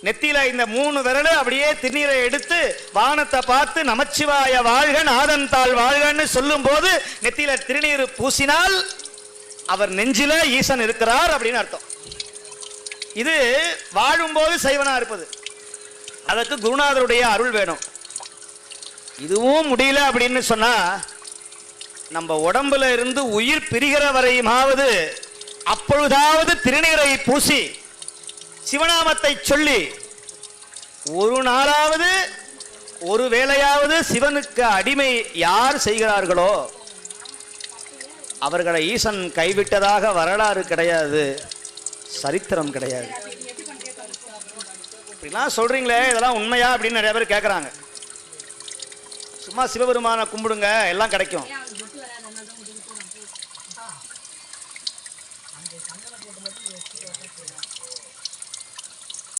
நெத்தியில இந்த 3 விரல் அப்படியே திருநீரை எடுத்து வானத்தை பார்த்து நமச்சிவாய வாழ்க நாதன் தாள் வாழ்கன்னு சொல்லும் போது நெத்தியில திருநீர் பூசினால் அவர் நெஞ்சில ஈசன் இருக்கிறார் அப்படின்னு அர்த்தம். இது வாழும்போது சைவனா இருப்பது. அதற்கு குருநாதருடைய அருள் வேணும். இதுவும் முடியல அப்படின்னு சொன்னா நம்ம உடம்புல இருந்து உயிர் பிரிகிற வரையுமாவது அப்பொழுதாவது திருநீரை பூசி சிவநாமத்தை சொல்லி ஒரு நாளாவது ஒரு வேளையாவது சிவனுக்கு அடிமை யார் செய்கிறார்களோ அவர்களை ஈசன் கைவிட்டதாக வரலாறு கிடையாது, சரித்திரம் கிடையாது. இப்படிலாம் சொல்றீங்களே, இதெல்லாம் உண்மையா அப்படின்னு நிறைய பேர் கேட்குறாங்க. சும்மா சிவபெருமானை கும்பிடுங்க எல்லாம் கிடைக்கும்.